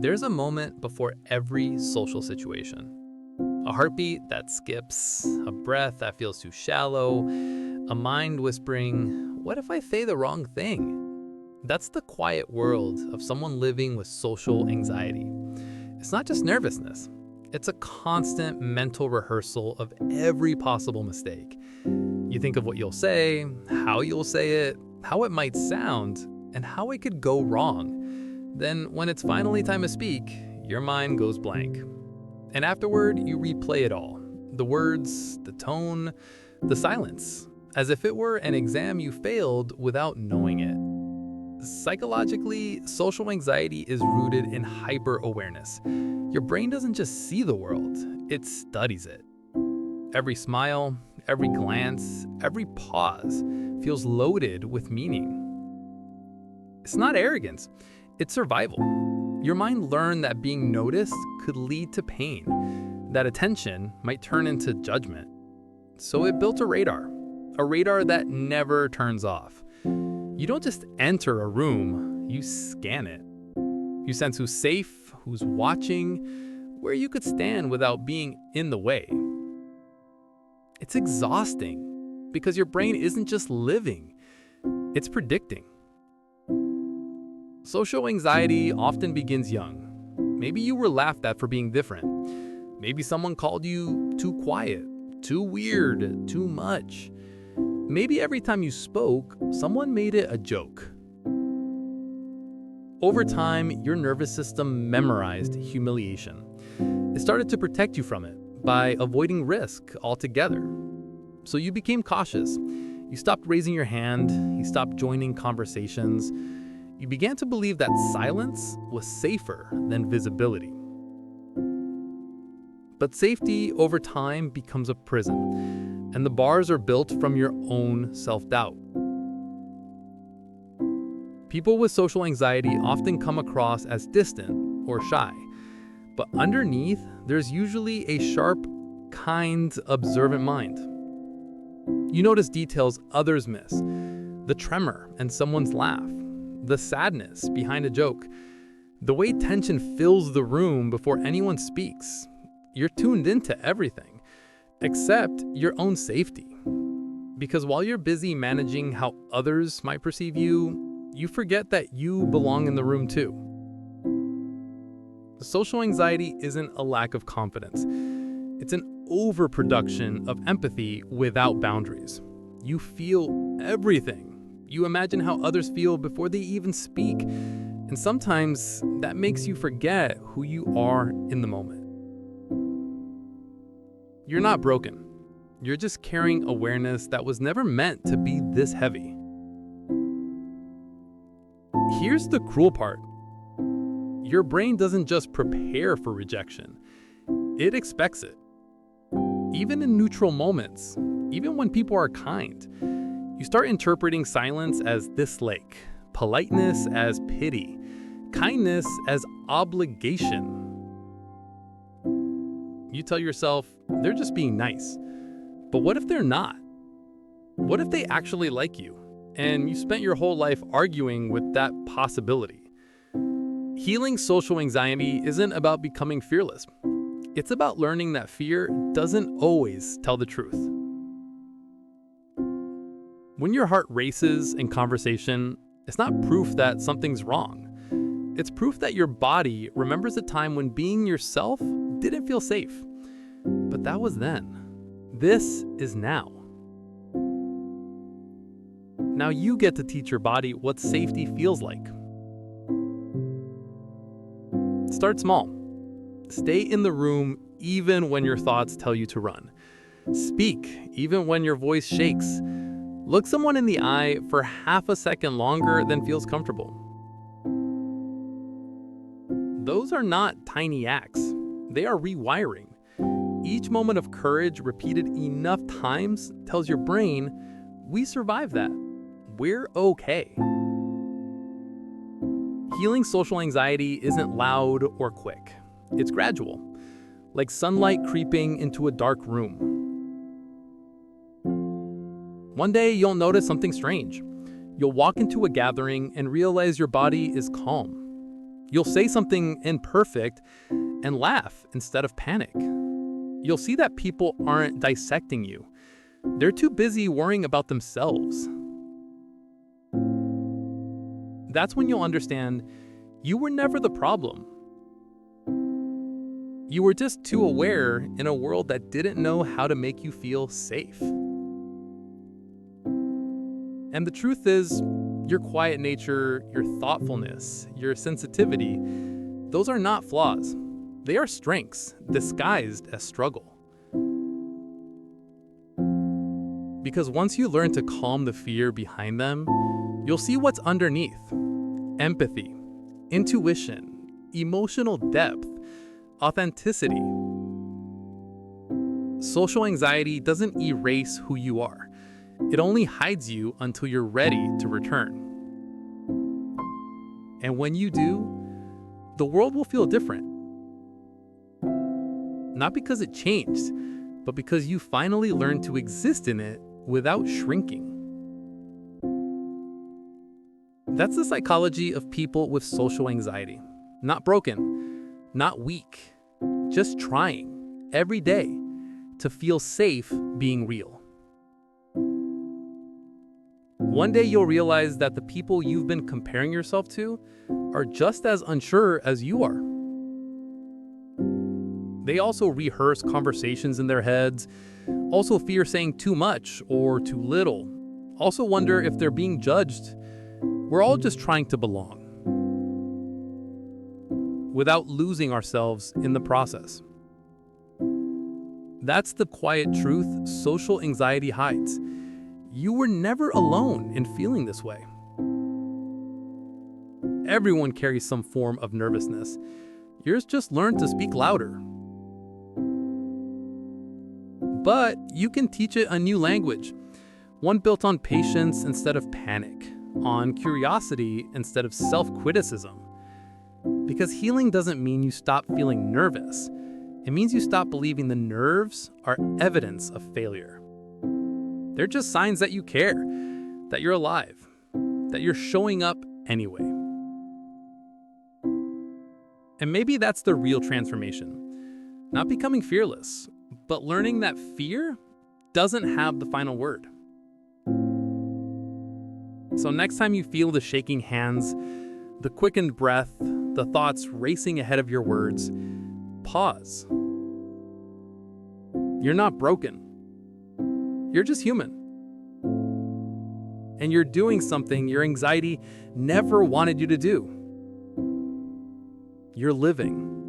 There's a moment before every social situation. A heartbeat that skips, a breath that feels too shallow, a mind whispering, "What if I say the wrong thing?" That's the quiet world of someone living with social anxiety. It's not just nervousness, it's a constant mental rehearsal of every possible mistake. You think of what you'll say it, how it might sound, and how it could go wrong. Then, when it's finally time to speak, your mind goes blank. And afterward, you replay it all: the words, the tone, the silence, as if it were an exam you failed without knowing it. Psychologically, social anxiety is rooted in hyper-awareness. Your brain doesn't just see the world, it studies it. Every smile, every glance, every pause feels loaded with meaning. It's not arrogance, it's survival. Your mind learned that being noticed could lead to pain, that attention might turn into judgment. So it built a radar that never turns off. You don't just enter a room, you scan it. You sense who's safe, who's watching, where you could stand without being in the way. It's exhausting because your brain isn't just living, it's predicting. Social anxiety often begins young. Maybe you were laughed at for being different. Maybe someone called you too quiet, too weird, too much. Maybe every time you spoke, someone made it a joke. Over time, your nervous system memorized humiliation. It started to protect you from it by avoiding risk altogether. So you became cautious. You stopped raising your hand. You stopped joining conversations. You began to believe that silence was safer than visibility. But safety over time becomes a prison, and the bars are built from your own self-doubt. People with social anxiety often come across as distant or shy, but underneath, there's usually a sharp, kind, observant mind. You notice details others miss: the tremor in someone's laugh, the sadness behind a joke, the way tension fills the room before anyone speaks. You're tuned into everything, except your own safety. Because while you're busy managing how others might perceive you, you forget that you belong in the room too. Social anxiety isn't a lack of confidence. It's an overproduction of empathy without boundaries. You feel everything. You imagine how others feel before they even speak. And sometimes that makes you forget who you are in the moment. You're not broken. You're just carrying awareness that was never meant to be this heavy. Here's the cruel part. Your brain doesn't just prepare for rejection, it expects it. Even in neutral moments, even when people are kind, you start interpreting silence as dislike, politeness as pity, kindness as obligation. You tell yourself, they're just being nice. But what if they're not? What if they actually like you, and you spent your whole life arguing with that possibility? Healing social anxiety isn't about becoming fearless. It's about learning that fear doesn't always tell the truth. When your heart races in conversation, it's not proof that something's wrong. It's proof that your body remembers a time when being yourself didn't feel safe. But that was then. This is now. Now you get to teach your body what safety feels like. Start small. Stay in the room even when your thoughts tell you to run. Speak even when your voice shakes. Look someone in the eye for half a second longer than feels comfortable. Those are not tiny acts. They are rewiring. Each moment of courage repeated enough times tells your brain, we survived that. We're okay. Healing social anxiety isn't loud or quick. It's gradual, like sunlight creeping into a dark room. One day you'll notice something strange. You'll walk into a gathering and realize your body is calm. You'll say something imperfect and laugh instead of panic. You'll see that people aren't dissecting you. They're too busy worrying about themselves. That's when you'll understand you were never the problem. You were just too aware in a world that didn't know how to make you feel safe. And the truth is, your quiet nature, your thoughtfulness, your sensitivity, those are not flaws. They are strengths disguised as struggle. Because once you learn to calm the fear behind them, you'll see what's underneath. Empathy, intuition, emotional depth, authenticity. Social anxiety doesn't erase who you are. It only hides you until you're ready to return. And when you do, the world will feel different. Not because it changed, but because you finally learned to exist in it without shrinking. That's the psychology of people with social anxiety. Not broken, not weak, just trying every day to feel safe being real. One day you'll realize that the people you've been comparing yourself to are just as unsure as you are. They also rehearse conversations in their heads, also fear saying too much or too little, also wonder if they're being judged. We're all just trying to belong, without losing ourselves in the process. That's the quiet truth social anxiety hides. You were never alone in feeling this way. Everyone carries some form of nervousness. Yours just learned to speak louder. But you can teach it a new language, one built on patience instead of panic, on curiosity instead of self-criticism. Because healing doesn't mean you stop feeling nervous. It means you stop believing the nerves are evidence of failure. They're just signs that you care, that you're alive, that you're showing up anyway. And maybe that's the real transformation. Not becoming fearless, but learning that fear doesn't have the final word. So next time you feel the shaking hands, the quickened breath, the thoughts racing ahead of your words, pause. You're not broken. You're just human. And you're doing something your anxiety never wanted you to do. You're living.